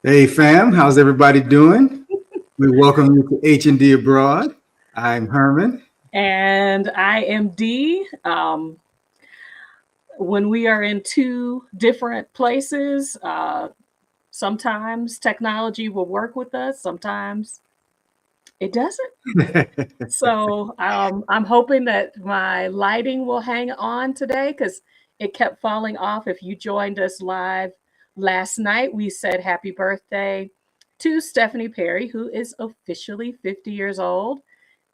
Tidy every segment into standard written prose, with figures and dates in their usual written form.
Hey fam, how's everybody doing? We welcome you to H&D Abroad. I'm Herman. And I am Dee. When we are in two different places, sometimes technology will work with us, sometimes it doesn't. So I'm hoping that my lighting will hang on today because it kept falling off. If you joined us live last night, we said happy birthday to Stephanie Perry, who is officially 50 years old.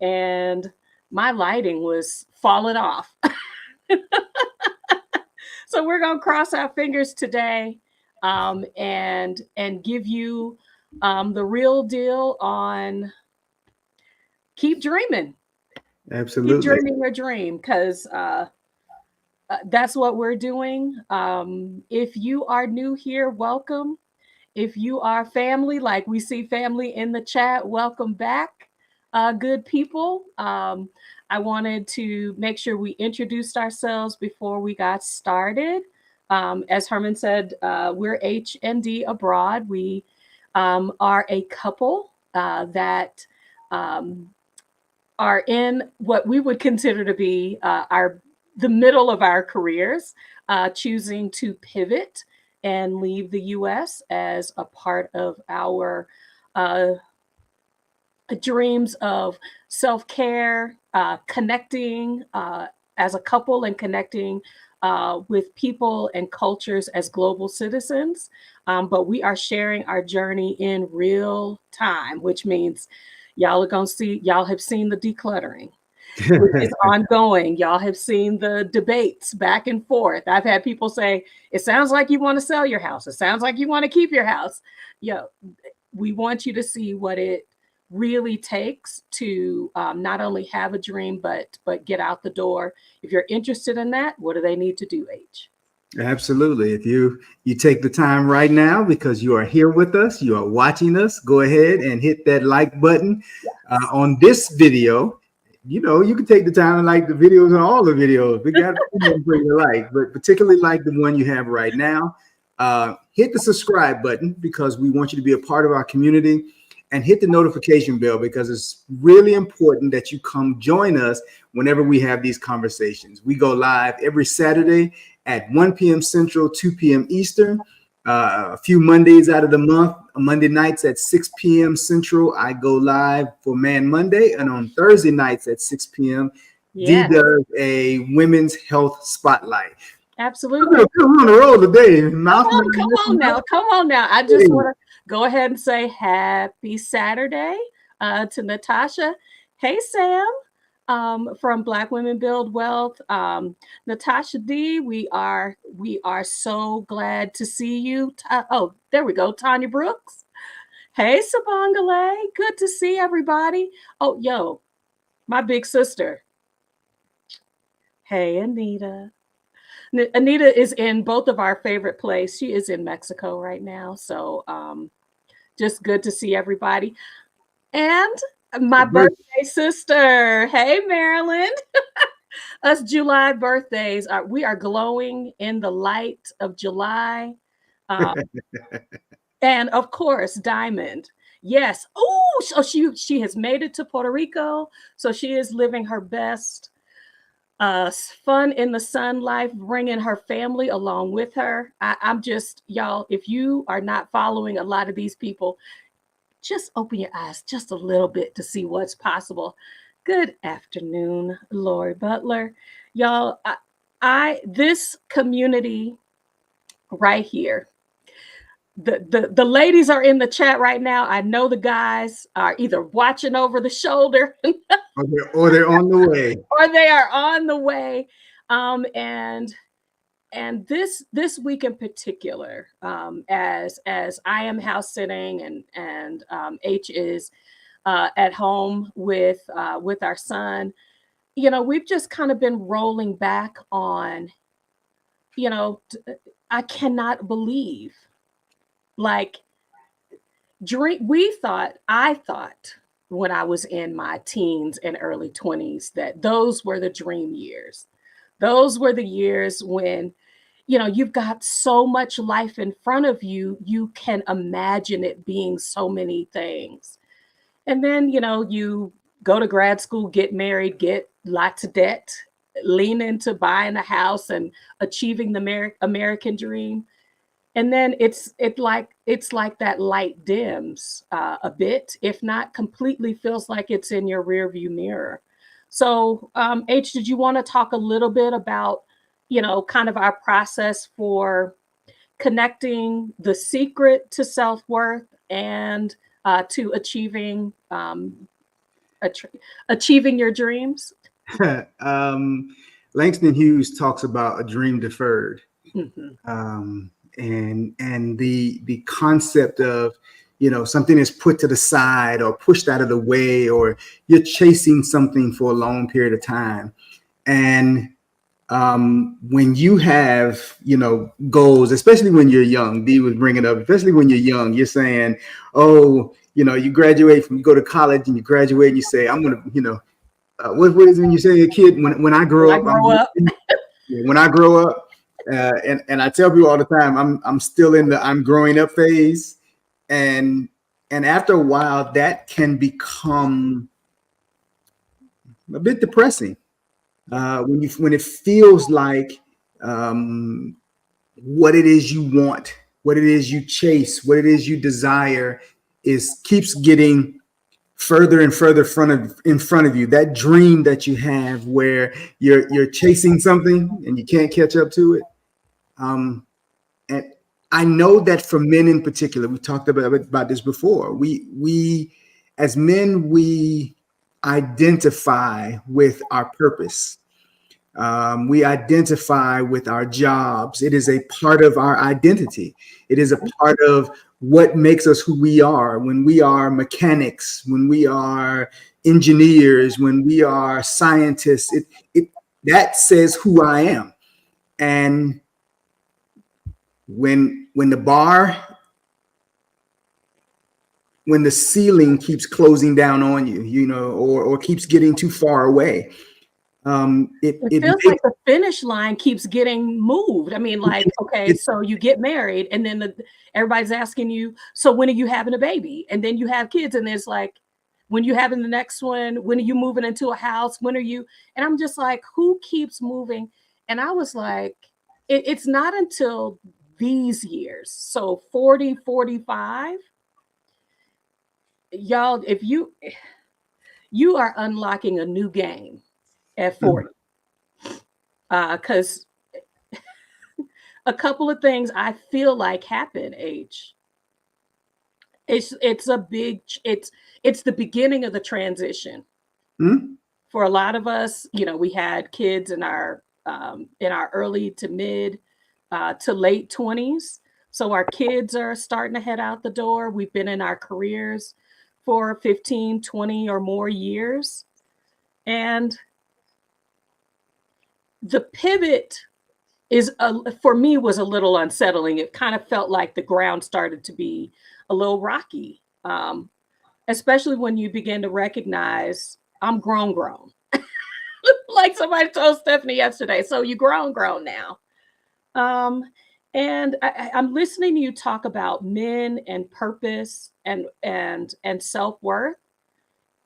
And my lighting was falling off. So we're gonna cross our fingers today, and give you the real deal on keep dreaming, keep Absolutely. dreaming your dream, because that's what we're doing. If you are new here, welcome. If you are family, like we see family in the chat, welcome back, good people. I wanted to make sure we introduced ourselves before we got started. As Herman said, we're H&D Abroad. We are a couple that um, are in what we would consider to be our the middle of our careers, choosing to pivot and leave the U.S. as a part of our uh, dreams of self care, connecting as a couple, and connecting with people and cultures as global citizens. But we are sharing our journey in real time, which means y'all have seen the decluttering, which is ongoing. Y'all have seen the debates back and forth. I've had people say, it sounds like you want to sell your house. It sounds like you want to keep your house. Yo, we want you to see what it really takes to not only have a dream, but get out the door. If you're interested in that, what do they need to do, H? Absolutely. If you take the time right now because you are here with us, you are watching us, go ahead and hit that like button Yes. on this video. You know, you can take the time and like the videos on all the videos. We got for you like, but particularly like the one you have right now. Hit the subscribe button because we want you to be a part of our community, and hit the notification bell because it's really important that you come join us whenever we have these conversations. We go live every Saturday at 1 p.m. Central, 2 p.m. Eastern. A few Mondays out of the month, Monday nights at 6 p.m. Central, I go live for Man Monday. And on Thursday nights at 6 p.m., Dee Yeah, does a women's health spotlight. absolutely. We're on the roll today. Come on now. I just want to go ahead and say happy Saturday to Natasha. Hey, Sam, from Black Women Build Wealth. Natasha D, we are so glad to see you. Oh, there we go. Tanya Brooks. Hey, Sabangale. Good to see everybody. Oh, yo, my big sister. Hey, Anita. Anita is in both of our favorite places. She is in Mexico right now. So just good to see everybody. And my birthday sister. Hey, Marilyn. Us July birthdays. We are glowing in the light of July. Um, and of course, Diamond. Yes. Oh, so she has made it to Puerto Rico. So she is living her best fun in the sun life, bringing her family along with her. I'm just, y'all, if you are not following a lot of these people, just open your eyes just a little bit to see what's possible. Good afternoon, Lori Butler. Y'all, this community right here, the ladies are in the chat right now. I know the guys are either watching over the shoulder Or they're on the way. or they are on the way. And this week in particular, as I am house sitting and H is at home with our son, we've just kind of been rolling back on, you know, I cannot believe, like, I thought when I was in my teens and early 20s that those were the dream years. Those were the years when you've got so much life in front of you, you can imagine it being so many things. And then, you go to grad school, get married, get lots of debt, lean into buying a house and achieving the American dream. And then it's like that light dims a bit, if not completely feels like it's in your rear view mirror. So, H, did you want to talk a little bit about, kind of our process for connecting the secret to self-worth and to achieving your dreams? Langston Hughes talks about a dream deferred. Mm-hmm. And the concept of, something is put to the side or pushed out of the way, or you're chasing something for a long period of time. And when you have, goals, especially when you're young, Dee was bringing up, especially when you're young, you're saying, oh, you graduate you go to college and you graduate and you say, I'm going to, what is it when you say a kid, when I grow up, when I grow up, and I tell people all the time, I'm still in the I'm growing up phase, and after a while, that can become a bit depressing when it feels like what it is you want, what it is you chase, what it is you desire keeps getting further and further in front of you. That dream that you have where you're chasing something and you can't catch up to it. And I know that for men in particular, we talked about this before. We as men, we identify with our purpose. We identify with our jobs. It is a part of our identity. It is a part of what makes us who we are. When we are mechanics, when we are engineers, when we are scientists, that says who I am. And when the ceiling keeps closing down on you, or keeps getting too far away, it feels like the finish line keeps getting moved. I mean, like, okay, so you get married and then everybody's asking you, so when are you having a baby? And then you have kids and it's like, when you having the next one, when are you moving into a house? When are you? And I'm just like, who keeps moving? And I was like, it's not until these years. So 40, 45, y'all, if you are unlocking a new game at 40. Because a couple of things I feel like happen, H. It's the beginning of the transition. Mm-hmm. For a lot of us, we had kids in our early to mid to late 20s. So our kids are starting to head out the door. We've been in our careers for 15, 20 or more years. And the pivot for me was a little unsettling. It kind of felt like the ground started to be a little rocky, especially when you begin to recognize I'm grown. Like somebody told Stephanie yesterday. So you grown now. And I'm listening to you talk about men and purpose and self-worth.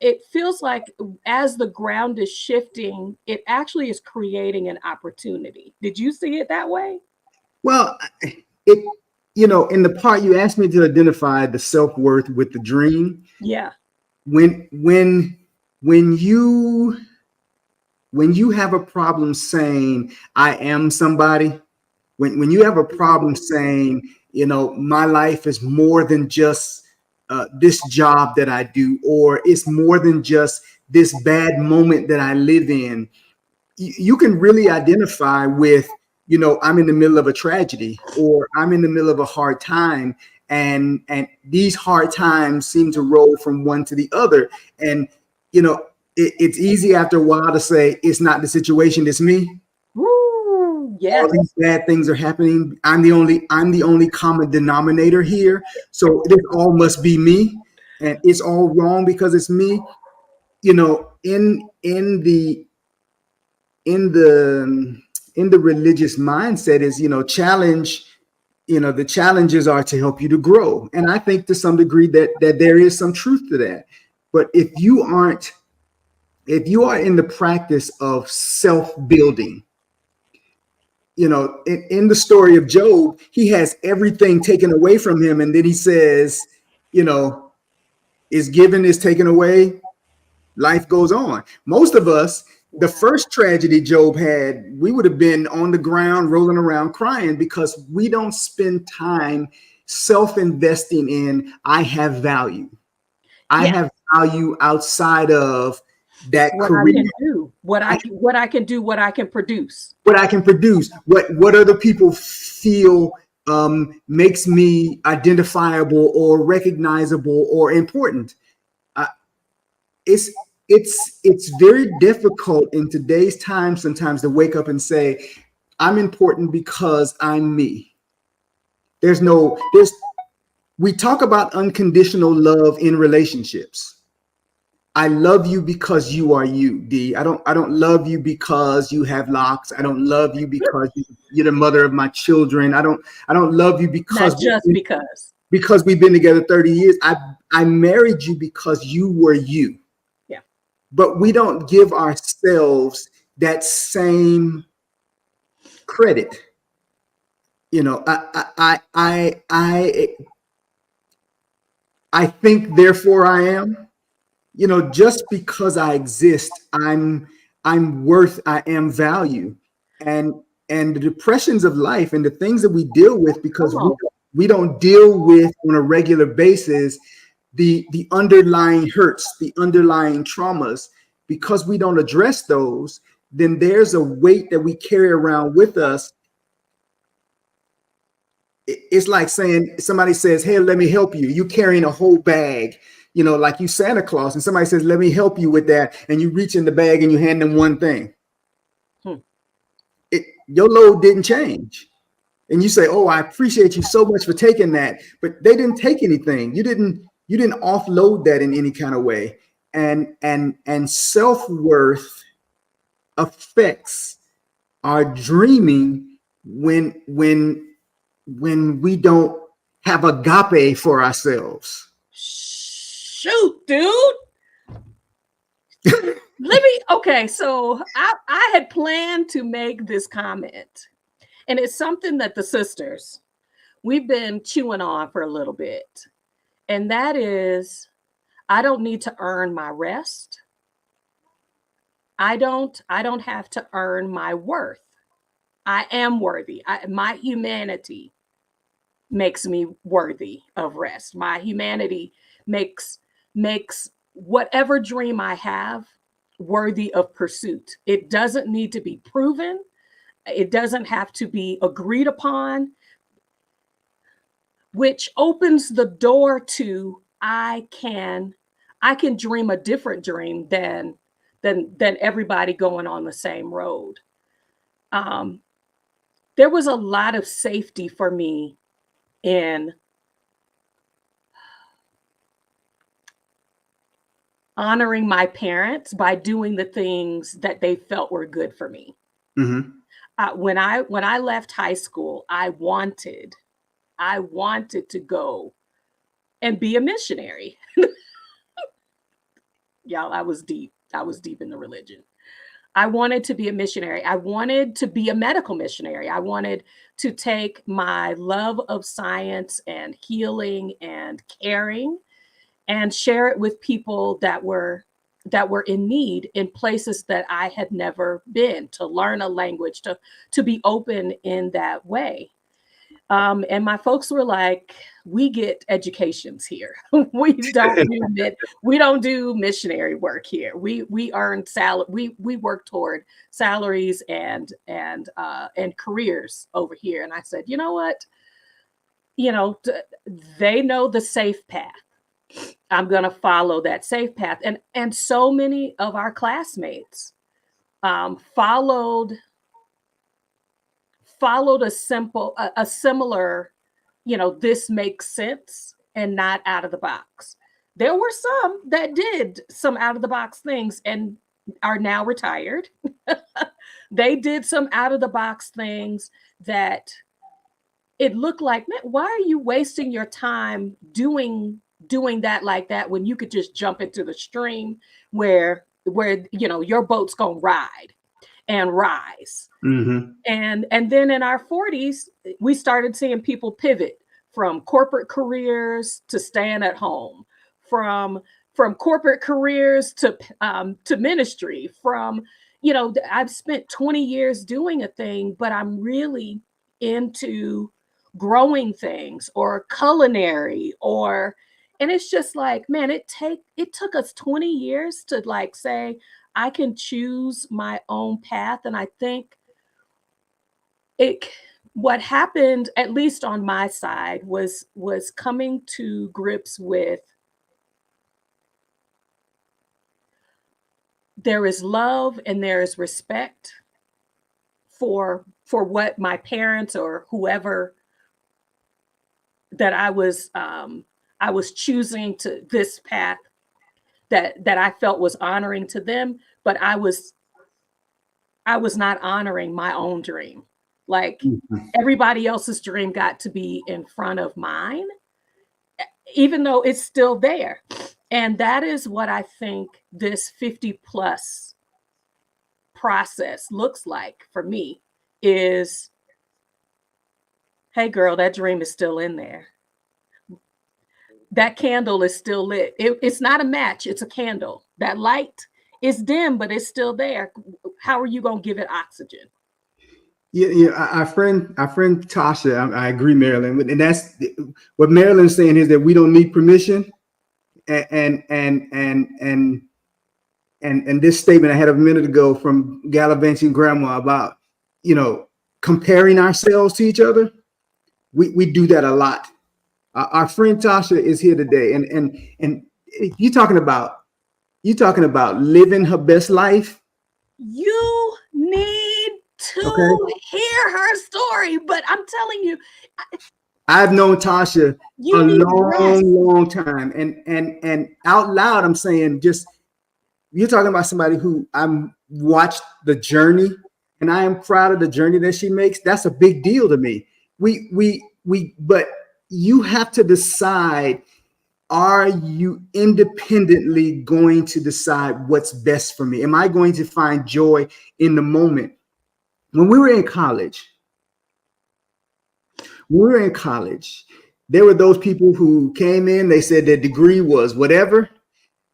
It feels like as the ground is shifting, it actually is creating an opportunity. Did you see it that way? Well, in the part you asked me to identify the self-worth with the dream. Yeah. When you have a problem saying I am somebody, when you have a problem saying, my life is more than just this job that I do, or it's more than just this bad moment that I live in, you can really identify with, I'm in the middle of a tragedy, or I'm in the middle of a hard time. And these hard times seem to roll from one to the other. And, it's easy after a while to say, it's not the situation, it's me. Woo, yes. All these bad things are happening. I'm the only common denominator here. So this all must be me, and it's all wrong because it's me. In in the religious mindset is, challenge, the challenges are to help you to grow. And I think to some degree that there is some truth to that. But if you are in the practice of self-building, in the story of Job, he has everything taken away from him. And then he says, is given, is taken away, life goes on. Most of us, the first tragedy Job had, we would have been on the ground rolling around crying because we don't spend time self-investing in, I have value. I have value outside of that what career. I can do, what I can do, what I can produce. What I can produce, what other people feel makes me identifiable or recognizable or important. It's very difficult in today's time sometimes to wake up and say, I'm important because I'm me. We talk about unconditional love in relationships. I love you because you are you, D. I don't love you because you have locks. I don't love you because you're the mother of my children. I don't love you because not just because we've been together 30 years. I married you because you were you. Yeah. But we don't give ourselves that same credit. I think, therefore I am. Just because I exist, I'm worth, I am value. And the depressions of life and the things that we deal with because we don't deal with on a regular basis the underlying hurts, the underlying traumas, because we don't address those, then there's a weight that we carry around with us. It's like saying, somebody says, hey, let me help you. You carrying a whole bag, like you Santa Claus, and somebody says, let me help you with that. And you reach in the bag and you hand them one thing. Your load didn't change. And you say, oh, I appreciate you so much for taking that. But they didn't take anything. You didn't offload that in any kind of way. And self-worth affects our dreaming when we don't have agape for ourselves. Shoot, dude. Okay, so I had planned to make this comment, and it's something that the sisters, we've been chewing on for a little bit. And that is, I don't need to earn my rest. I don't have to earn my worth. I am worthy. My humanity makes me worthy of rest. My humanity makes whatever dream I have worthy of pursuit. It doesn't need to be proven. It doesn't have to be agreed upon, which opens the door to I can dream a different dream than everybody going on the same road. There was a lot of safety for me in honoring my parents by doing the things that they felt were good for me. Mm-hmm. When I left high school, I wanted to go and be a missionary. Y'all, I was deep in the religion. I wanted to be a missionary. I wanted to be a medical missionary. I wanted to take my love of science and healing and caring and share it with people that were in need in places that I had never been, to learn a language, to be open in that way. And my folks were like, we get educations here. We don't do missionary work here. We earn salary. We work toward salaries and careers over here. And I said, you know what? They know the safe path. I'm going to follow that safe path. And so many of our classmates followed a similar, this makes sense and not out of the box. There were some that did some out of the box things and are now retired. They did some out of the box things that it looked like, man, why are you wasting your time doing that like that when you could just jump into the stream where your boat's gonna ride and rise. Mm-hmm. And then in our 40s, we started seeing people pivot from corporate careers to staying at home, from corporate careers to ministry, from I've spent 20 years doing a thing, but I'm really into growing things or culinary, and it's just like, man, it took us 20 years to like say I can choose my own path. And I think what happened, at least on my side, was coming to grips with there is love and there is respect for what my parents or whoever that I was choosing to this path that I felt was honoring to them, but I was not honoring my own dream. Like everybody else's dream got to be in front of mine, even though it's still there. And that is what I think this 50 plus process looks like for me is, hey girl, that dream is still in there. That candle is still lit. It's not a match, it's a candle. That light is dim, but it's still there. How are you going to give it oxygen? Yeah. Our friend Tasha, I agree, Marilyn, and that's what Marilyn's saying is that we don't need permission, and this statement I had a minute ago from Gallivanting Grandma about comparing ourselves to each other. We do that a lot. Our friend Tasha is here today, and you talking about living her best life. You need to hear her story, but I'm telling you, I've known Tasha a long time, and out loud, I'm saying, just you're talking about somebody who I'm watched the journey, and I am proud of the journey that she makes. That's a big deal to me. But you have to decide: are you independently going to decide what's best for me? Am I going to find joy in the moment? When we were in college, there were those people who came in, they said their degree was whatever.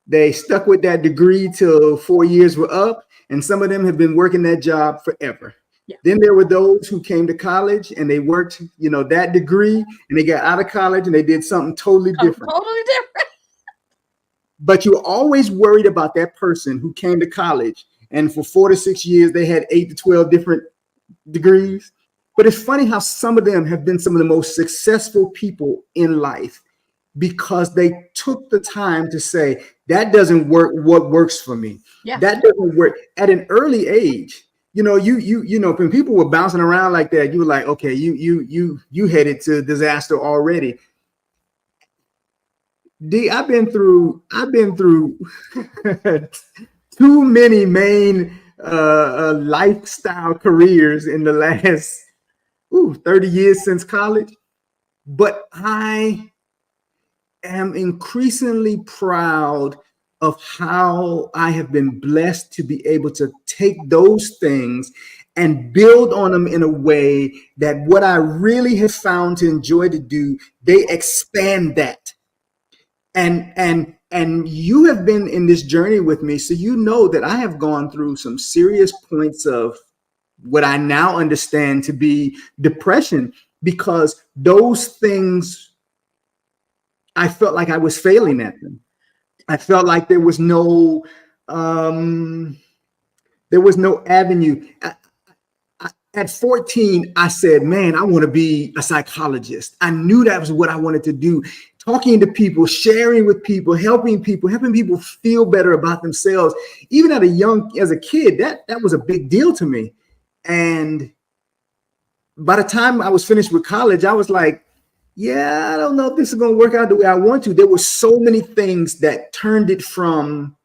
They stuck with that degree till 4 years were up, and some of them have been working that job forever. Yeah. Then there were those who came to college and they worked, that degree, and they got out of college and they did something totally different. But you're always worried about that person who came to college and for 4 to 6 years they had 8 to 12 different degrees. But it's funny how some of them have been some of the most successful people in life because they took the time to say, that doesn't work. What works for me? Yeah. That doesn't work at an early age. When people were bouncing around like that, you were like, okay, you headed to disaster already. D, I've been through too many main lifestyle careers in the last 30 years since college, but I am increasingly proud of how I have been blessed to be able to take those things and build on them in a way that what I really have found to enjoy to do, they expand that. And you have been in this journey with me, so you know that I have gone through some serious points of what I now understand to be depression, because those things, I felt like I was failing at them. I felt like there was no avenue. At 14, I said, man, I want to be a psychologist. I knew that was what I wanted to do. Talking to people, sharing with people, helping people feel better about themselves. Even as a kid, that was a big deal to me. And by the time I was finished with college, I was like, yeah, I don't know if this is going to work out the way I want to. There were so many things that turned it from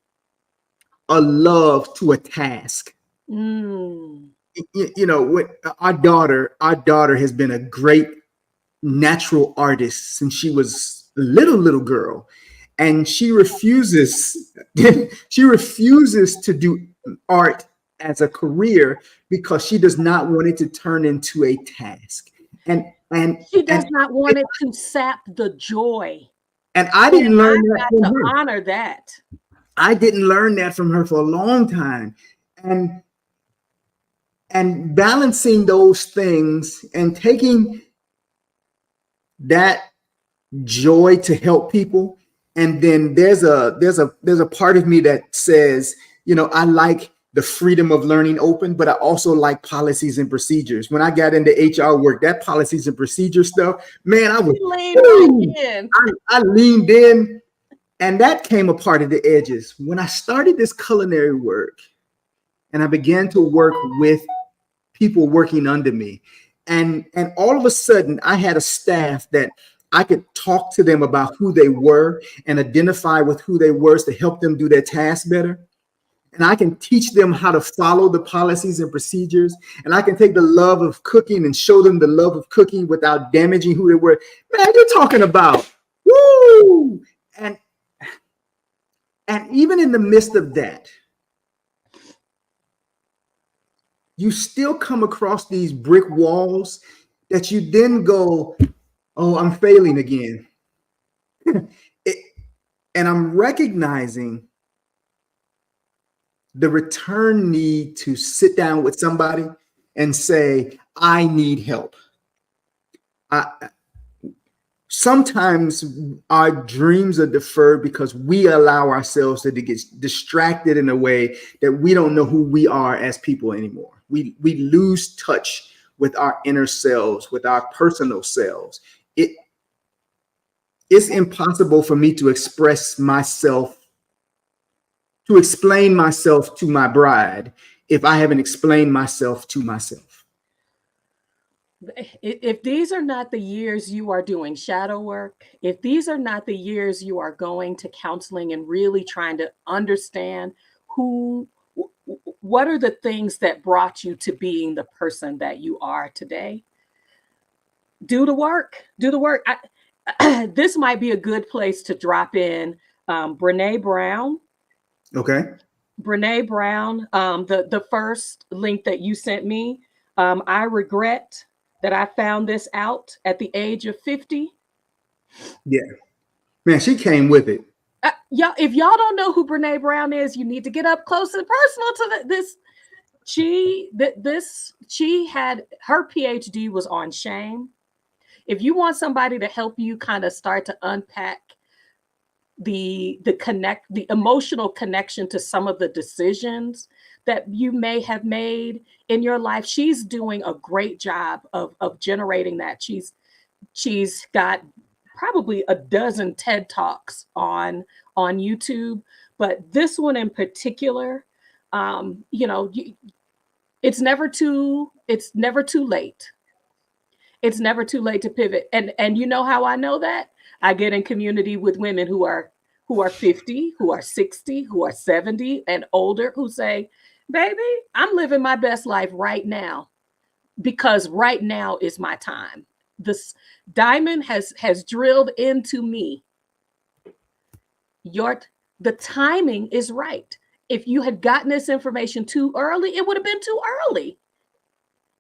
a love to a task. you know, what our daughter has been a great natural artist since she was a little girl, and she refuses she refuses to do art as a career because she does not want it to turn into a task. And and She does and not want it to sap the joy. and I And didn't learn I've that got from to her. honor that. I didn't learn that from her for a long time. And balancing those things and taking that joy to help people. And then there's a part of me that says, you know, I like the freedom of learning open, but I also like policies and procedures. When I got into HR work, that policies and procedure stuff, man, I was, You lean right ooh, in. I leaned in, and that came a part of the edges. When I started this culinary work and I began to work with people working under me, and all of a sudden I had a staff that I could talk to them about who they were and identify with who they were to help them do their task better. And I can teach them how to follow the policies and procedures. And I can take the love of cooking and show them the love of cooking without damaging who they were. Man, you're talking about woo. And even in the midst of that, you still come across these brick walls that you then go, oh, I'm failing again. it, and I'm recognizing the return need to sit down with somebody and say, I need help. Sometimes our dreams are deferred because we allow ourselves to get distracted in a way that we don't know who we are as people anymore. We lose touch with our inner selves, with our personal selves. It's impossible for me to express myself, to explain myself to my bride if I haven't explained myself to myself. If these are not the years you are doing shadow work, if these are not the years you are going to counseling and really trying to understand what are the things that brought you to being the person that you are today, do the work. Do the work. This might be a good place to drop in Brene Brown. Okay. Brene Brown, the first link that you sent me. I regret that I found this out at the age of 50. Yeah. Man, she came with it. Y'all, if y'all don't know who Brene Brown is, you need to get up close and personal to this. She had her PhD was on shame. If you want somebody to help you kind of start to unpack the emotional connection to some of the decisions that you may have made in your life, she's doing a great job of generating that. She's got probably a dozen TED Talks on YouTube, but this one in particular, you know, it's never too late. It's never too late to pivot. And you know how I know that? I get in community with women who are 50, who are 60, who are 70 and older, who say, "Baby, I'm living my best life right now because right now is my time." This diamond has drilled into me. The timing is right. If you had gotten this information too early, it would have been too early.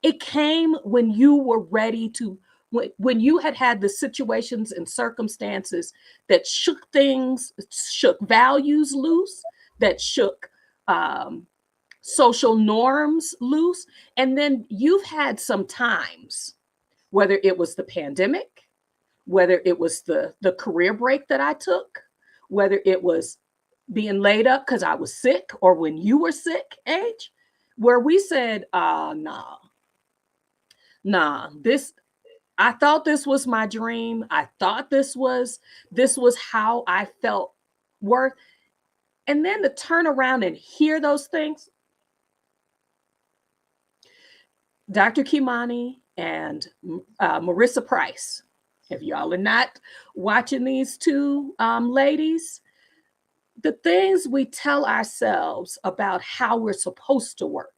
It came when you were ready to, when you had the situations and circumstances that shook things, shook values loose, that shook social norms loose. And then you've had some times, whether it was the pandemic, whether it was the career break that I took, whether it was being laid up because I was sick or when you were sick, age, where we said, nah, this, I thought this was my dream. I thought this was how I felt worth. And then to turn around and hear those things. Dr. Kimani and Marissa Price, if y'all are not watching these two ladies, the things we tell ourselves about how we're supposed to work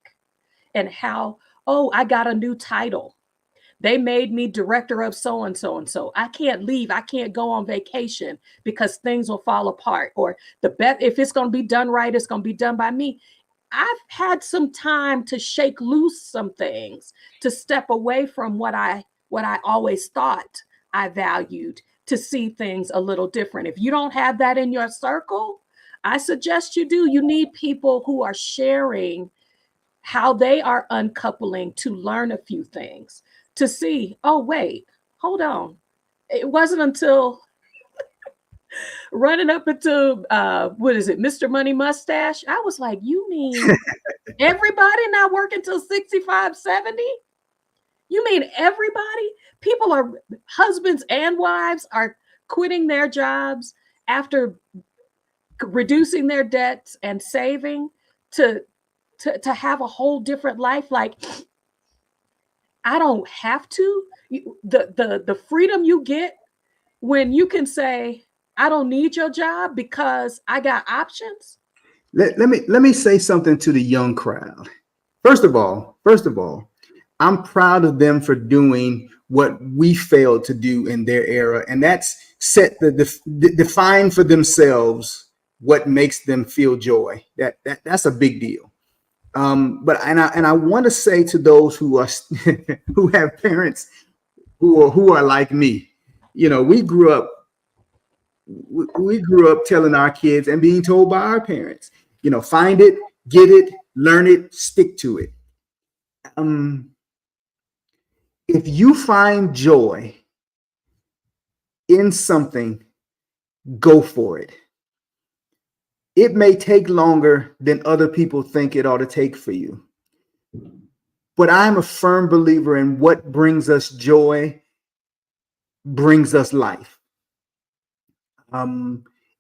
and how Oh, I got a new title. They made me director of so and so and so. I can't leave. I can't go on vacation because things will fall apart. Or the bet if it's going to be done right, it's going to be done by me. I've had some time to shake loose some things, to step away from what I always thought I valued, to see things a little different. If you don't have that in your circle, I suggest you do. You need people who are sharing how they are uncoupling to learn a few things, to see, oh, wait, hold on. It wasn't until running up into, what is it, Mr. Money Mustache? I was like, you mean everybody not working till 65, 70? You mean everybody? People are, husbands and wives are quitting their jobs after reducing their debts and saving to have a whole different life. Like, I don't have to. The freedom you get when you can say, I don't need your job because I got options. Let me say something to the young crowd. First of all, I'm proud of them for doing what we failed to do in their era, and that's define for themselves what makes them feel joy. That's a big deal. But I want to say to those who are who have parents who are like me, we grew up telling our kids and being told by our parents, find it, get it, learn it, stick to it. If you find joy in something, go for it. It may take longer than other people think it ought to take for you. But I'm a firm believer in what brings us joy brings us life.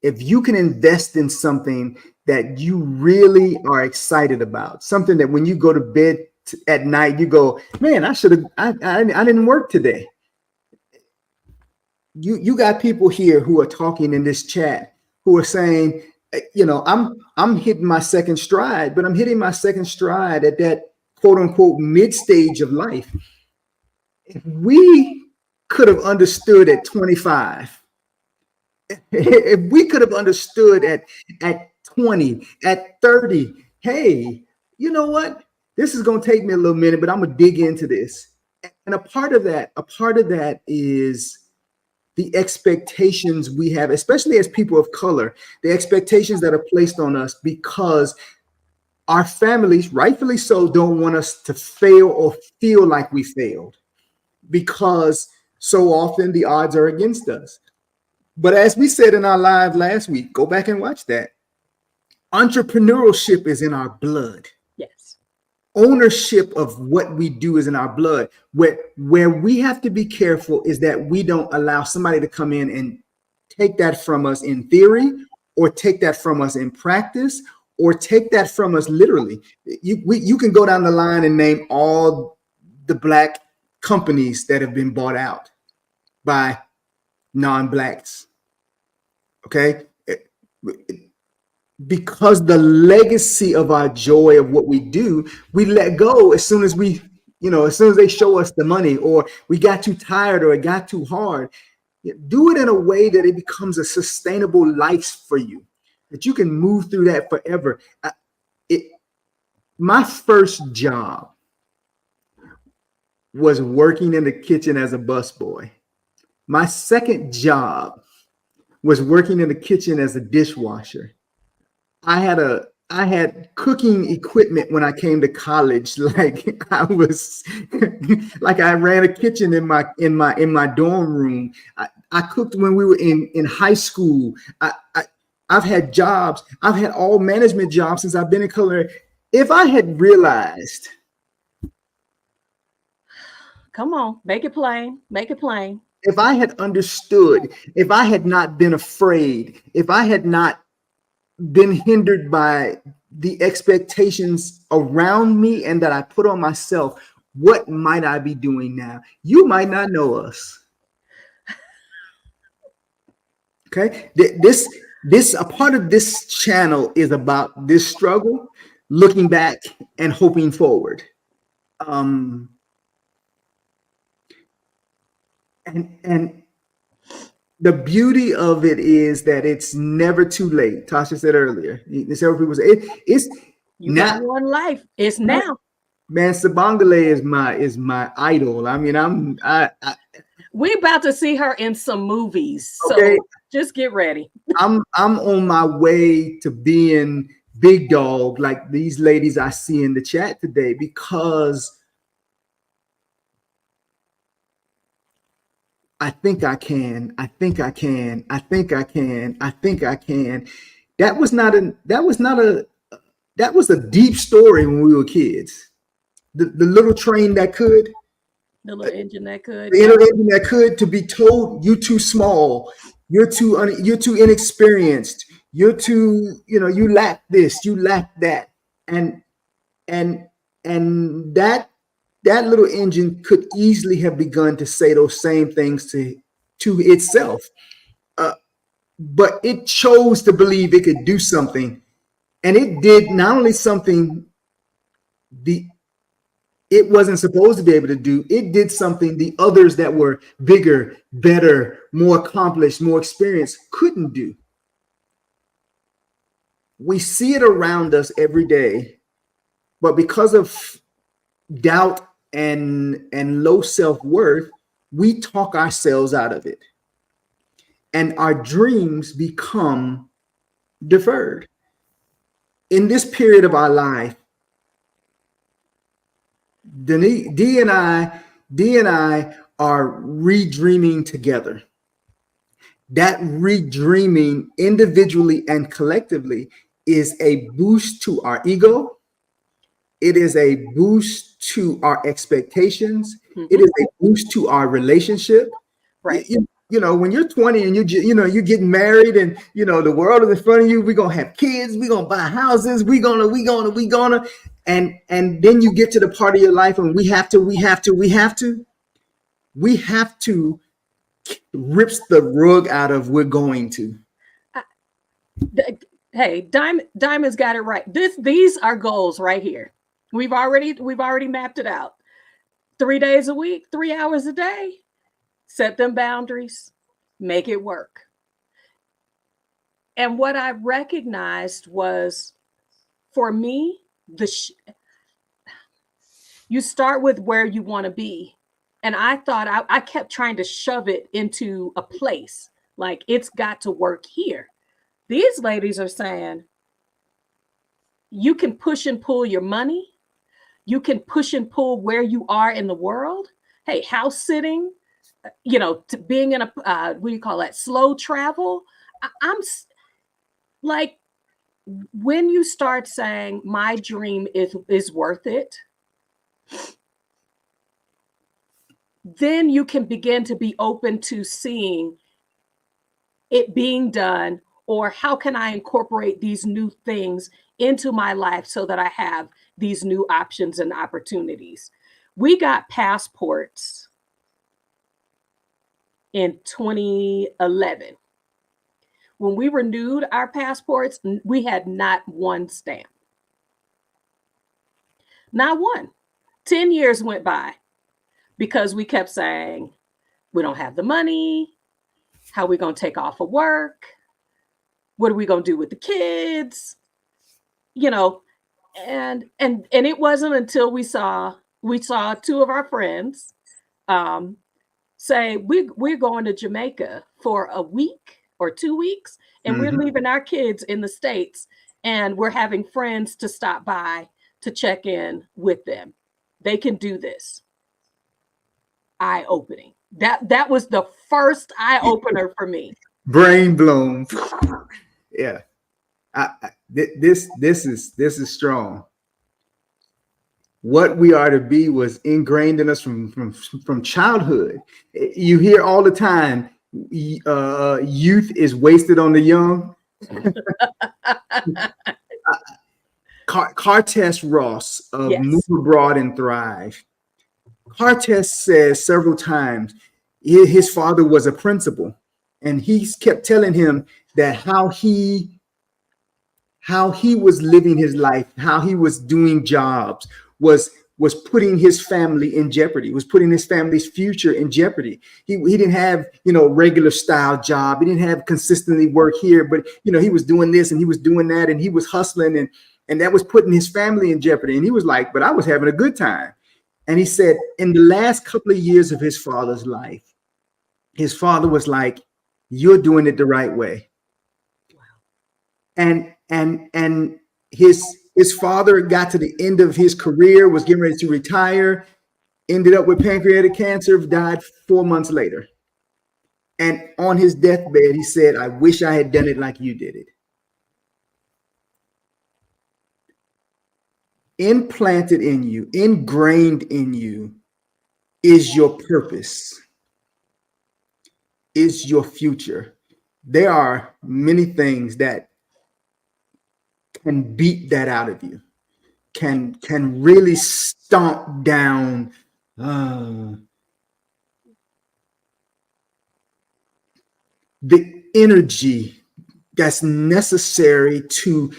If you can invest in something that you really are excited about, something that when you go to bed at night, you go, man, I didn't work today. You got people here who are talking in this chat who are saying, I'm hitting my second stride, but I'm hitting my second stride at that quote unquote mid stage of life. If we could have understood at 25, if we could have understood at 20, at 30, hey, you know what? This is going to take me a little minute, but I'm going to dig into this. And a part of that is the expectations we have, especially as people of color, the expectations that are placed on us because our families, rightfully so, don't want us to fail or feel like we failed, because so often the odds are against us. But as we said in our live last week, go back and watch that. Entrepreneurship is in our blood. Yes. Ownership of what we do is in our blood. Where we have to be careful is that we don't allow somebody to come in and take that from us in theory, or take that from us in practice, or take that from us literally. You can go down the line and name all the Black companies that have been bought out by non-Blacks. Okay? Because the legacy of our joy of what we do, we let go as soon as as soon as they show us the money, or we got too tired, or it got too hard. Do it in a way that it becomes a sustainable life for you, that you can move through that forever. My first job was working in the kitchen as a busboy. My second job was working in the kitchen as a dishwasher. I had cooking equipment when I came to college. Like I was like I ran a kitchen in my dorm room. I cooked when we were in high school. I've had jobs. I've had all management jobs since I've been in culinary. If I had realized, come on, make it plain. Make it plain. if I had understood, if I had not been afraid, if I had not been hindered by the expectations around me and that I put on myself, what might I be doing now? You might not know us. Okay, a part of this channel is about this struggle, looking back and hoping forward. um, and the beauty of it is that it's never too late. Tasha said earlier. Several people say it's You now. got one life. It's now. Man, Sabangale is my idol. I mean, we about to see her in some movies, so okay. Just get ready. I'm on my way to being big dog like these ladies I see in the chat today, because I think I can. I think I can. I think I can. I think I can. That was a deep story when we were kids. The little train that could, The little engine that could. the little engine that could, to be told you're too small, you're too inexperienced, you're too, you lack this, you lack that, and and that little engine could easily have begun to say those same things to itself, but it chose to believe it could do something, and it did not only something the it wasn't supposed to be able to do, it did something the others that were bigger, better, more accomplished, more experienced couldn't do. We see it around us every day, but because of doubt and low self-worth, we talk ourselves out of it, and our dreams become deferred. In this period of our life, D and I are redreaming together. That redreaming individually and collectively is a boost to our ego. It is a boost to our expectations. Mm-hmm. It is a boost to our relationship. Right. When you're 20 and you're getting married, and the world is in front of you, we're gonna have kids, we're gonna buy houses, we gonna, and then you get to the part of your life and we have to rips the rug out of we're going to. Hey, Diamond's got it right. These are goals right here. We've already mapped it out. 3 days a week, 3 hours a day. Set them boundaries, make it work. And what I recognized was, for me, you start with where you want to be. And I thought I kept trying to shove it into a place, like it's got to work here. These ladies are saying, you can push and pull your money. You can push and pull where you are in the world. Hey, house sitting, to being in a, what do you call that? Slow travel. I'm like, when you start saying my dream is worth it, then you can begin to be open to seeing it being done, or how can I incorporate these new things into my life so that I have these new options and opportunities. We got passports in 2011. When we renewed our passports, we had not one stamp. Not one. 10 years went by because we kept saying, we don't have the money. How are we going to take off of work? What are we going to do with the kids? And it wasn't until we saw two of our friends say, we're going to Jamaica for a week or 2 weeks, and we're leaving our kids in the States, and we're having friends to stop by to check in with them. They can do this. Eye-opening. That was the first eye-opener for me. Brain blown. Yeah. This is strong. What we are to be was ingrained in us from childhood. You hear all the time, youth is wasted on the young. Cartess Ross of Move Abroad and Thrive. Cartess says several times his father was a principal, and he kept telling him that how he was living his life, how he was doing jobs was was putting his family in jeopardy, was putting his family's future in jeopardy. He didn't have, regular style job. He didn't have consistently work here, but, he was doing this and he was doing that and he was hustling and that was putting his family in jeopardy. And he was like, but I was having a good time. And he said in the last couple of years of his father's life, his father was like, you're doing it the right way. And his father got to the end of his career, was getting ready to retire, ended up with pancreatic cancer, died 4 months later. And on his deathbed, he said, I wish I had done it like you did it. Implanted in you, ingrained in you is your purpose, is your future. There are many things that can beat that out of you, can really stomp down the energy that's necessary to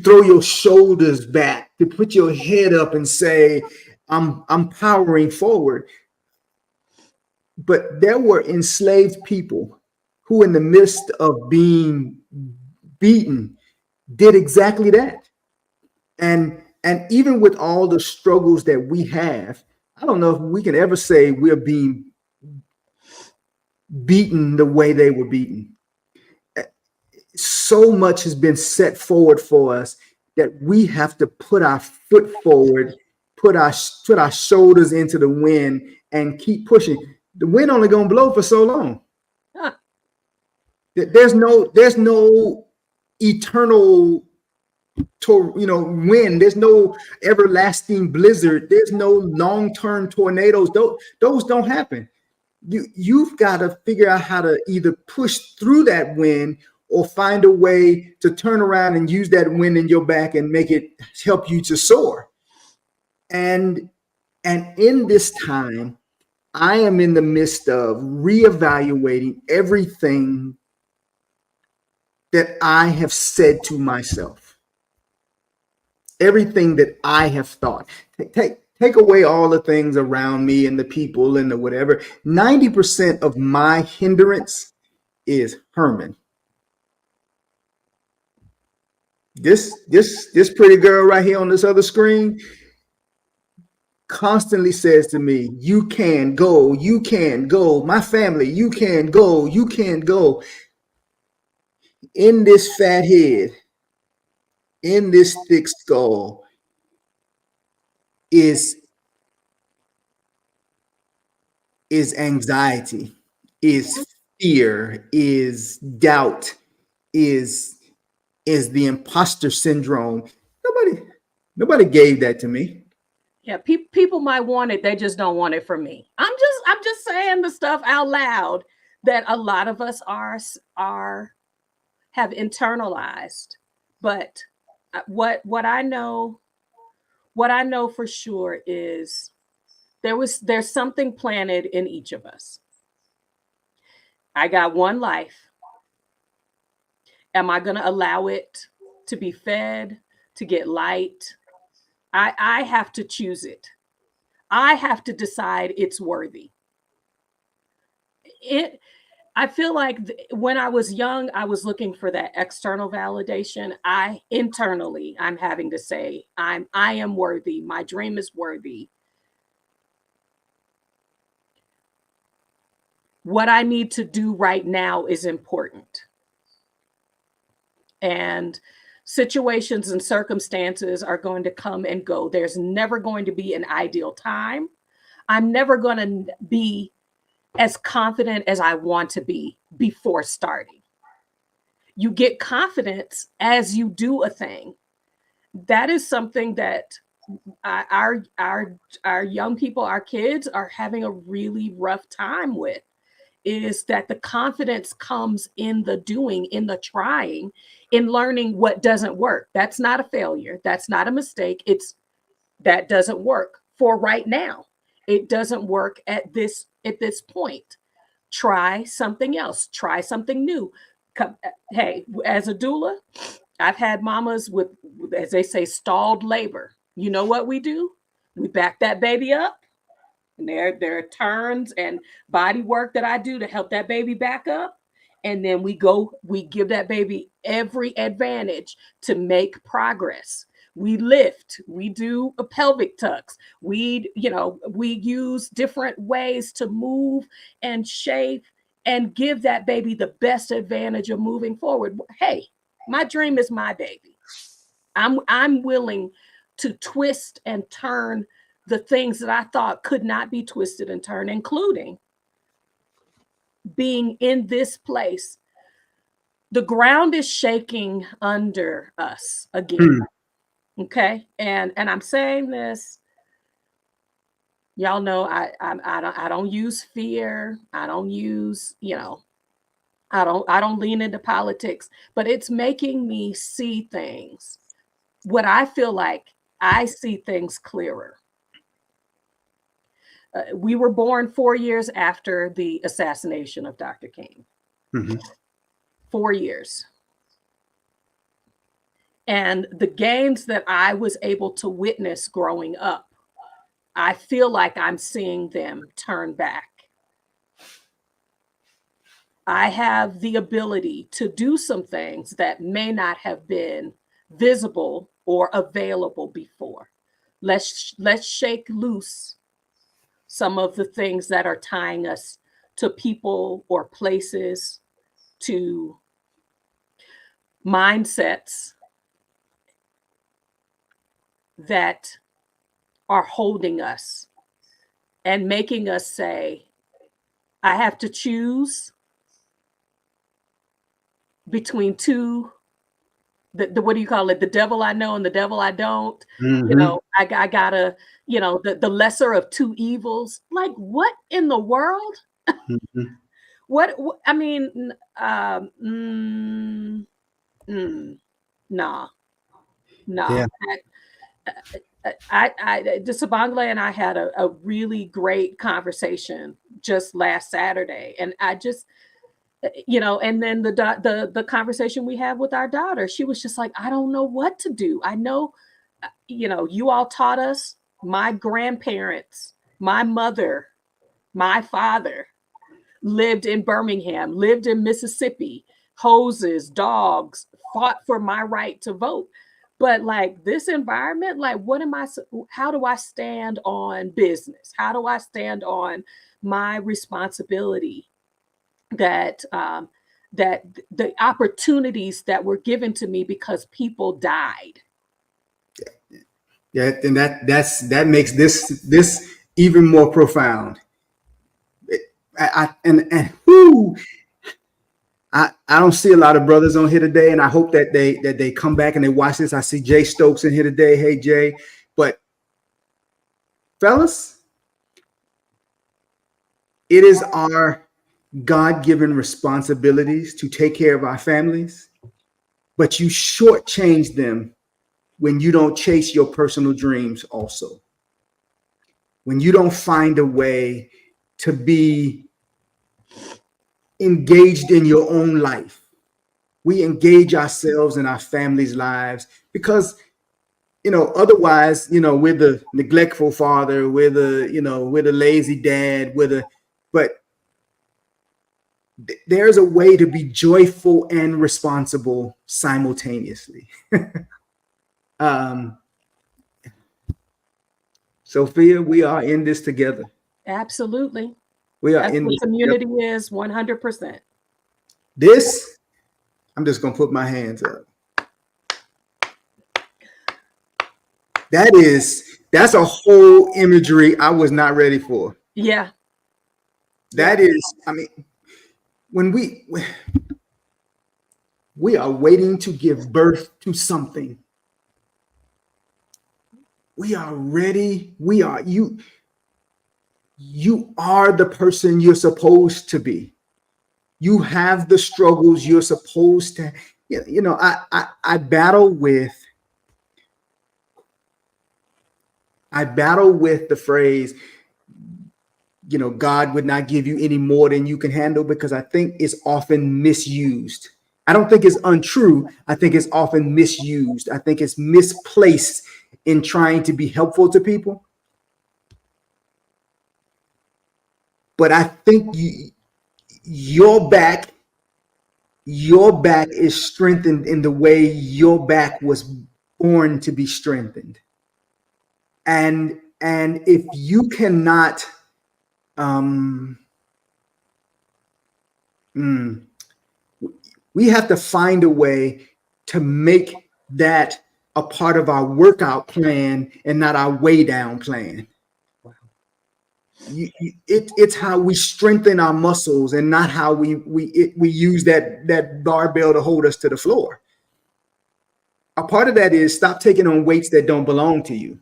throw your shoulders back, to put your head up and say, I'm powering forward. But there were enslaved people who, in the midst of being beaten, did exactly that. And even with all the struggles that we have, I don't know if we can ever say we're being beaten the way they were beaten. So much has been set forward for us that we have to put our foot forward, put our shoulders into the wind and keep pushing. The wind only gonna blow for so long. Huh. There's no eternal wind. There's no everlasting blizzard. There's no long-term tornadoes. Those don't happen. You've got to figure out how to either push through that wind or find a way to turn around and use that wind in your back and make it help you to soar. And in this time, I am in the midst of reevaluating everything that I have said to myself, everything that I have thought. Take away all the things around me and the people and the whatever. 90% of my hindrance is Herman. This pretty girl right here on this other screen constantly says to me, you can go, you can go. My family, you can go, you can go. In this fat head, in this thick skull is anxiety, is fear, is doubt, is the imposter syndrome. Nobody gave that to me. Yeah, people might want it, they just don't want it from me. I'm just saying the stuff out loud that a lot of us have internalized. But what I know for sure is there's something planted in each of us. I got one life. Am I going to allow it to be fed, to get light? I have to choose it. I have to decide it's worthy. I feel like when I was young, I was looking for that external validation. I'm having to say, I am worthy. My dream is worthy. What I need to do right now is important. And situations and circumstances are going to come and go. There's never going to be an ideal time. I'm never going to be as confident as I want to be before starting. You get confidence as you do a thing. That is something that our young people, our kids are having a really rough time with, is that the confidence comes in the doing, in the trying, in learning what doesn't work. That's not a failure. That's not a mistake. That doesn't work for right now. It doesn't work at this point. Try something else. Try something new. Hey, as a doula, I've had mamas with, as they say, stalled labor. You know what we do? We back that baby up. And there are turns and body work that I do to help that baby back up. And then we give that baby every advantage to make progress. We lift, we do a pelvic tucks. We use different ways to move and shape and give that baby the best advantage of moving forward. Hey, my dream is my baby. I'm willing to twist and turn the things that I thought could not be twisted and turned, including being in this place. The ground is shaking under us again. Okay. And I'm saying this, y'all know I don't use fear. I don't use, I don't lean into politics, but it's making me see things. What I feel like I see things clearer. We were born 4 years after the assassination of Dr. King. 4 years. And the gains that I was able to witness growing up, I feel like I'm seeing them turn back. I have the ability to do some things that may not have been visible or available before. Let's shake loose some of the things that are tying us to people or places, to mindsets that are holding us and making us say, I have to choose between two, the what do you call it? The devil I know and the devil I don't. I gotta, the lesser of two evils. Like, what in the world? What I mean, nah. Yeah. Sabangla and I had a really great conversation just last Saturday, and I just, and then the conversation we had with our daughter, she was just like, I don't know what to do. I know, you all taught us, my grandparents, my mother, my father lived in Birmingham, lived in Mississippi, hoses, dogs, fought for my right to vote. But like this environment, like how do I stand on business? How do I stand on my responsibility that the opportunities that were given to me because people died? Yeah, and that makes this even more profound. I don't see a lot of brothers on here today, and I hope that they come back and they watch this. I see Jay Stokes in here today. Hey Jay, but fellas, it is our God-given responsibilities to take care of our families, but you shortchange them when you don't chase your personal dreams also. When you don't find a way to be engaged in your own life. We engage ourselves in our families' lives because, otherwise, we're the neglectful father, we're the lazy dad, but there's a way to be joyful and responsible simultaneously. Sophia, we are in this together. Absolutely. We are That's in what this community together. is, 100%. This, I'm just going to put my hands up. That's a whole imagery I was not ready for. Yeah. That is, I mean, when we are waiting to give birth to something, we are ready. You are the person you're supposed to be. You have the struggles you're supposed to. I battle with the phrase, God would not give you any more than you can handle, because I think it's often misused I don't think it's untrue. I think it's often misused. I think it's misplaced in trying to be helpful to people. But I think your back is strengthened in the way your back was born to be strengthened. And if you cannot we have to find a way to make that a part of our workout plan and not our weigh down plan. It's how we strengthen our muscles and not how we use that barbell to hold us to the floor. A part of that is stop taking on weights that don't belong to you.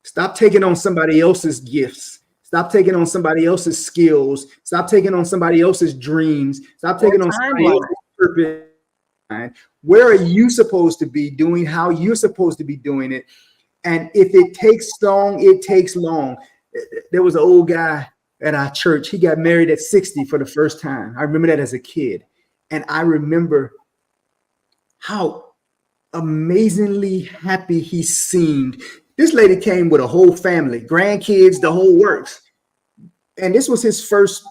Stop taking on somebody else's gifts. Stop taking on somebody else's skills. Stop taking on somebody else's dreams. Stop taking on somebody else's purpose. Where are you supposed to be doing how you're supposed to be doing it? And if it takes long, it takes long. There was an old guy at our church. He got married at 60 for the first time. I remember that as a kid. And I remember how amazingly happy he seemed. This lady came with a whole family, grandkids, the whole works. And this was his first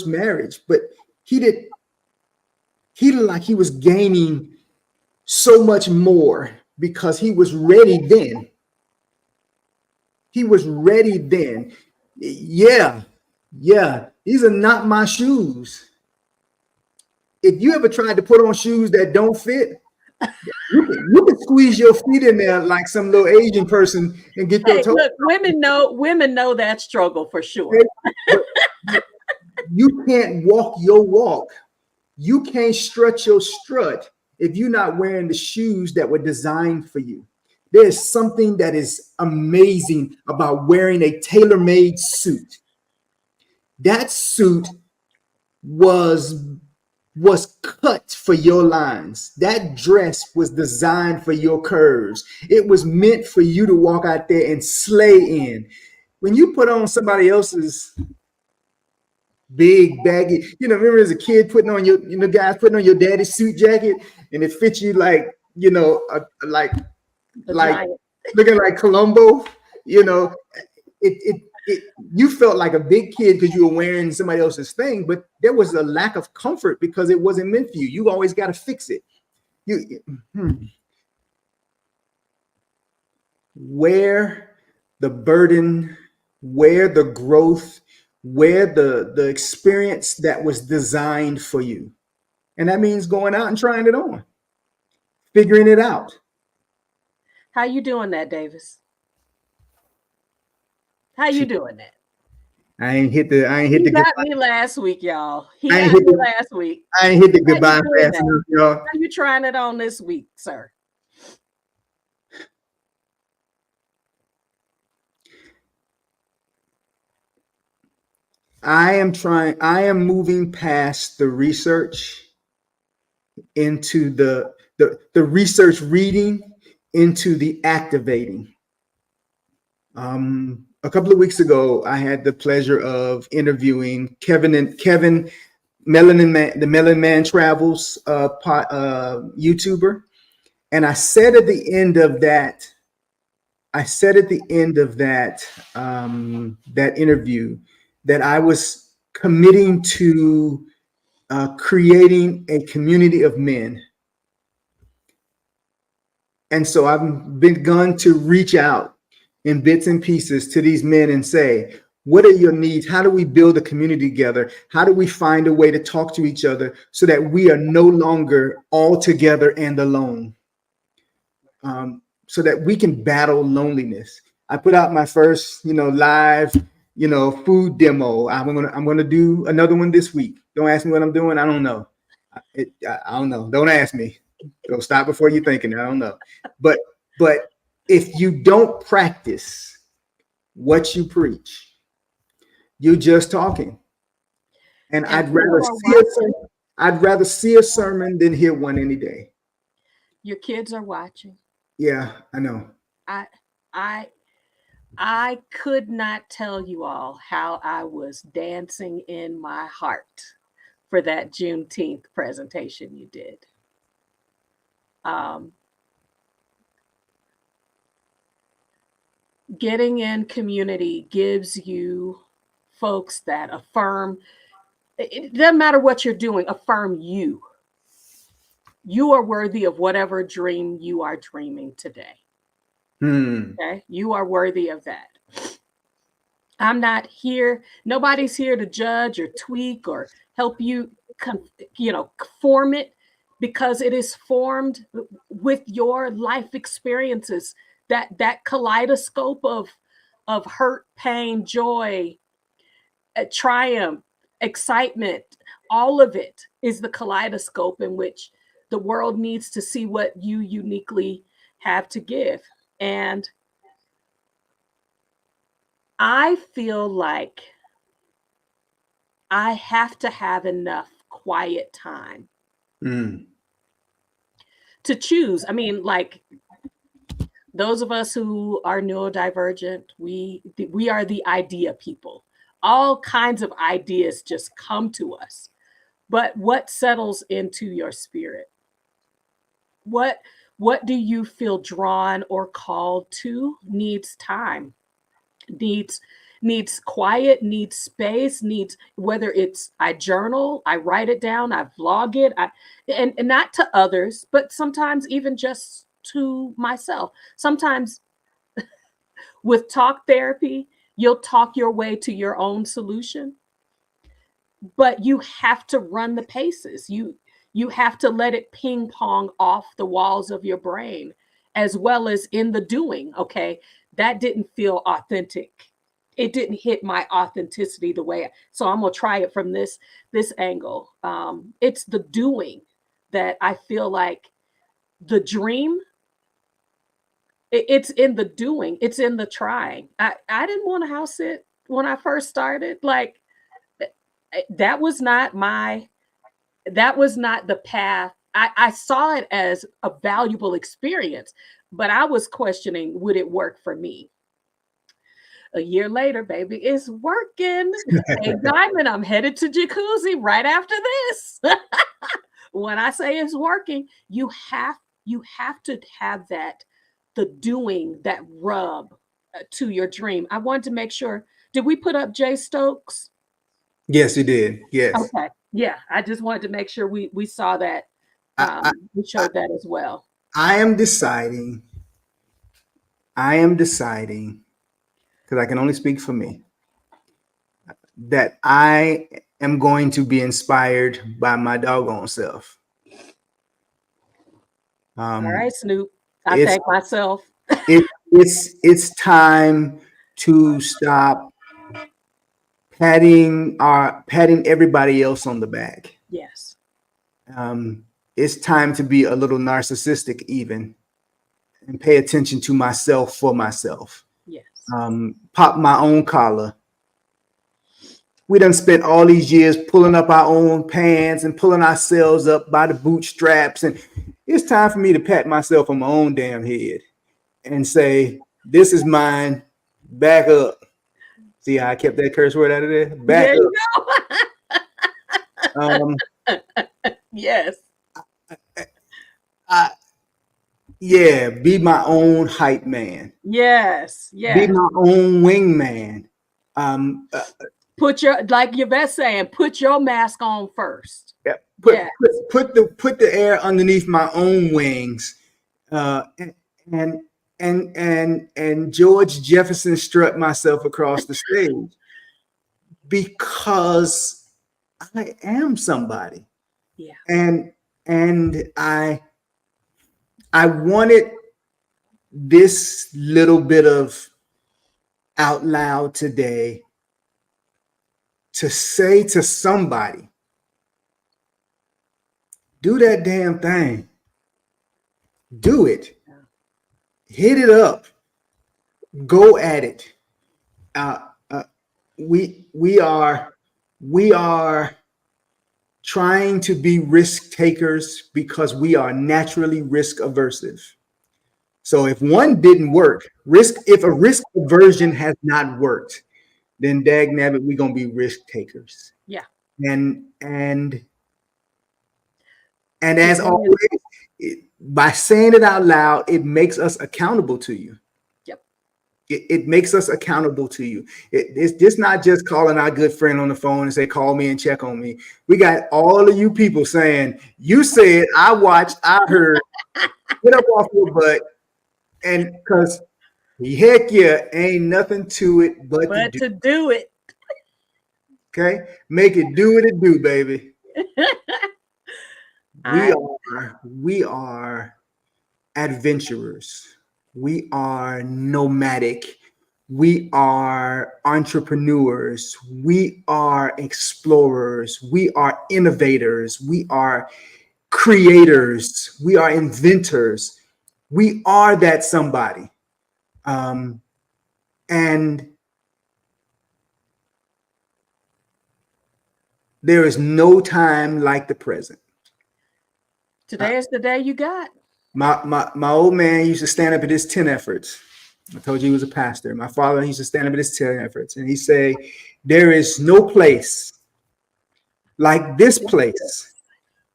marriage, but he looked like he was gaining so much more because he was ready then. Yeah, these are not my shoes. If you ever tried to put on shoes that don't fit, you can squeeze your feet in there like some little Asian person and get your toes. Look, women know that struggle for sure. You can't walk your walk. You can't strut your strut if you're not wearing the shoes that were designed for you. There's something that is amazing about wearing a tailor-made suit. That suit was cut for your lines. That dress was designed for your curves. It was meant for you to walk out there and slay in. When you put on somebody else's big baggy, remember as a kid putting on guys putting on your daddy's suit jacket and it fits you like, like looking like Columbo, you felt like a big kid because you were wearing somebody else's thing, but there was a lack of comfort because it wasn't meant for you. You always got to fix it. Where the burden, where the growth, where the experience that was designed for you. And that means going out and trying it on, figuring it out. How you doing that, Davis? How you doing that? I ain't hit the He got goodbye. me last week, y'all. I ain't hit the goodbye fast enough, y'all. How you trying it on this week, sir? I am moving past the research into the research reading into the activating. A couple of weeks ago, I had the pleasure of interviewing Kevin, Melanin Man, the Melanin Man Travels YouTuber, and I said at the end of that, that interview that I was committing to creating a community of men. And so I've begun to reach out in bits and pieces to these men and say, what are your needs? How do we build a community together? How do we find a way to talk to each other so that we are no longer all together and alone? So that we can battle loneliness. I put out my first, live, food demo. I'm gonna do another one this week. Don't ask me what I'm doing. I don't know. I don't know. Don't ask me. Don't stop before you're thinking. I don't know. But if you don't practice what you preach, you're just talking. And I'd rather see a sermon than hear one any day. Your kids are watching. Yeah, I know. I could not tell you all how I was dancing in my heart for that Juneteenth presentation you did. Getting in community gives you folks that affirm. It doesn't matter what you're doing, affirm you. You are worthy of whatever dream you are dreaming today. Okay? You are worthy of that. I'm not here. Nobody's here to judge or tweak or help you, form it, because it is formed with your life experiences. That kaleidoscope of hurt, pain, joy, triumph, excitement, all of it is the kaleidoscope in which the world needs to see what you uniquely have to give. And I feel like I have to have enough quiet time to choose. I mean, like, those of us who are neurodivergent, we are the idea people. All kinds of ideas just come to us. But what settles into your spirit? What do you feel drawn or called to? Needs time, needs quiet, needs space, needs, whether it's I journal, I write it down, I vlog it, and not to others, but sometimes even just to myself. Sometimes with talk therapy, you'll talk your way to your own solution, but you have to run the paces. You have to let it ping pong off the walls of your brain, as well as in the doing. Okay, that didn't feel authentic. It didn't hit my authenticity the way. So I'm gonna try it from this angle. It's the doing that I feel like the dream. It's in the doing. It's in the trying. I didn't want a house sit when I first started. Like, that was not the path. I saw it as a valuable experience, but I was questioning, would it work for me? A year later, baby, it's working. Hey, Diamond, I'm headed to jacuzzi right after this. When I say it's working, you have to have that, the doing, that rub to your dream. I wanted to make sure. Did we put up Jay Stokes? Yes, you did. Yes. Okay. Yeah. I just wanted to make sure we saw that. We showed that as well. I am deciding, because I can only speak for me, that I am going to be inspired by my doggone self. All right, Snoop. I thank myself. It's time to stop patting everybody else on the back. Yes. It's time to be a little narcissistic even, and pay attention to myself for myself. Yes. Pop my own collar. We done spent all these years pulling up our own pants and pulling ourselves up by the bootstraps. And it's time for me to pat myself on my own damn head and say, this is mine. Back up. See how I kept that curse word out of there? Back up. Yes. Yeah, be my own hype man. Yes. Yes. Be my own wingman. Put your, like Yvette saying, put your mask on first. Yeah, put the air underneath my own wings, and George Jefferson strut myself across the stage, because I am somebody. Yeah. And I wanted this little bit of out loud today to say to somebody, do that damn thing. Do it. Hit it up. Go at it. We are trying to be risk takers because we are naturally risk aversive. So if one didn't work, if a risk aversion has not worked, then dag nabbit, we're gonna be risk takers. Yeah. and as always, by saying it out loud, it makes us accountable to you. Yep. It makes us accountable to you. It's just not just calling our good friend on the phone and say, call me and check on me. We got all of you people saying, you said, I watched, I heard, get up off your butt. And because heck yeah, ain't nothing to it but to do it. Okay? Make it do what it do, baby. We are adventurers. We are nomadic. We are entrepreneurs. We are explorers. We are innovators. We are creators. We are inventors. We are that somebody. And there is no time like the present. Today is the day you got. My old man used to stand up at his 10 efforts. I told you he was a pastor. My father used to stand up at his 10 efforts, and he say, there is no place like this place.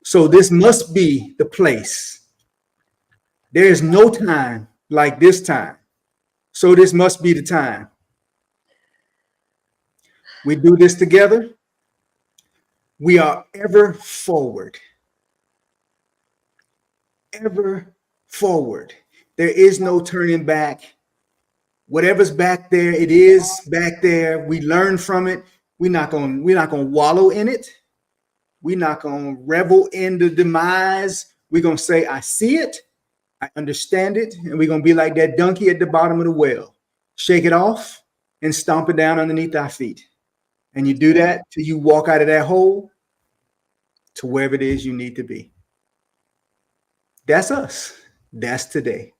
So this must be the place. There is no time like this time. So this must be the time. We do this together. We are ever forward. Ever forward. There is no turning back. Whatever's back there, it is back there. We learn from it. We're not gonna wallow in it. We're not gonna revel in the demise. We're gonna say, I see it, I understand it, and we're gonna be like that donkey at the bottom of the well. Shake it off and stomp it down underneath our feet. And you do that till you walk out of that hole to wherever it is you need to be. That's us. That's today.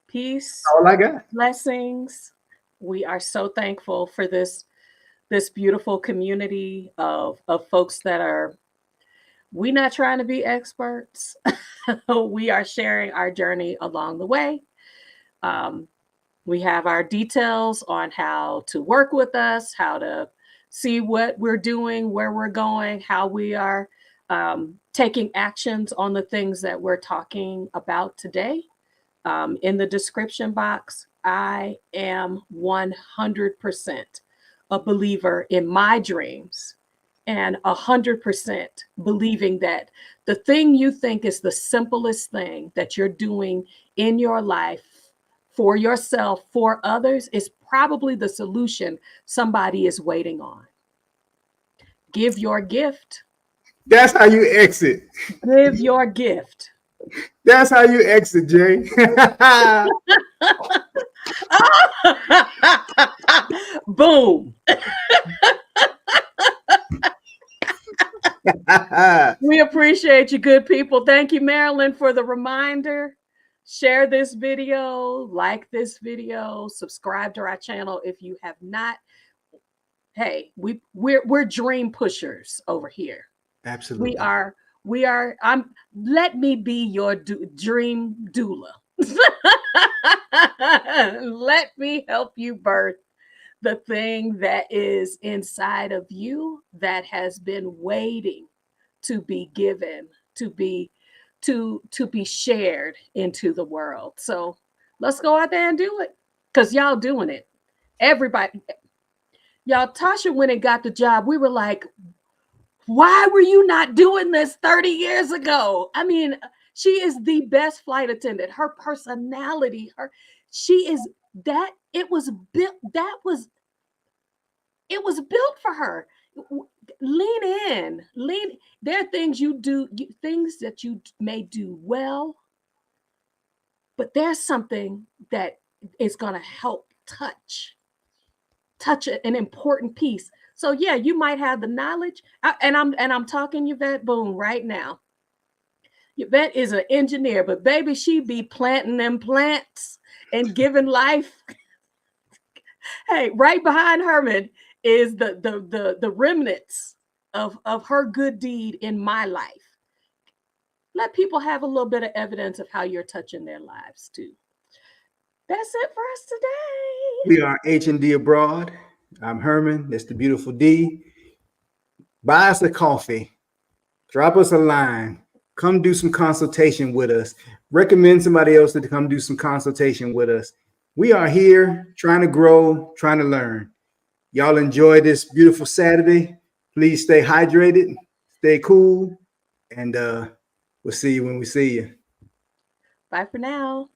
Peace. All I got. Blessings. We are so thankful for this beautiful community of folks that are, we're not trying to be experts. We are sharing our journey along the way. We have our details on how to work with us, how to see what we're doing, where we're going, how we are taking actions on the things that we're talking about today. In the description box, I am 100% a believer in my dreams and 100% believing that the thing you think is the simplest thing that you're doing in your life for yourself, for others, is probably the solution somebody is waiting on. Give your gift. That's how you exit. Give your gift. That's how you exit, Jay. Boom. We appreciate you, good people. Thank you, Marilyn, for the reminder. Share this video, like this video, subscribe to our channel if you have not. Hey, we're dream pushers over here. Absolutely. We are. Let me be your dream doula. Let me help you birth the thing that is inside of you that has been waiting to be given, to be shared into the world. So let's go out there and do it, because y'all doing it. Everybody, y'all, Tasha, when it got the job, we were like, why were you not doing this 30 years ago? I mean, she is the best flight attendant. Her personality, she is that. It was built for her. Lean in. There are things you do, things that you may do well, but there's something that is going to help touch an important piece. So yeah, you might have the knowledge, and I'm talking Yvette Boone right now. Yvette is an engineer, but baby, she be planting them plants and giving life. Hey, right behind Herman is the remnants of her good deed in my life. Let people have a little bit of evidence of how you're touching their lives too. That's it for us today. We are H&D Abroad. I'm Herman. That's the beautiful D. buy us a coffee, drop us a line, come do some consultation with us, recommend somebody else to come do some consultation with us. We are here trying to grow, trying to learn. Y'all enjoy this beautiful Saturday. Please stay hydrated, stay cool, and we'll see you when we see you. Bye for now.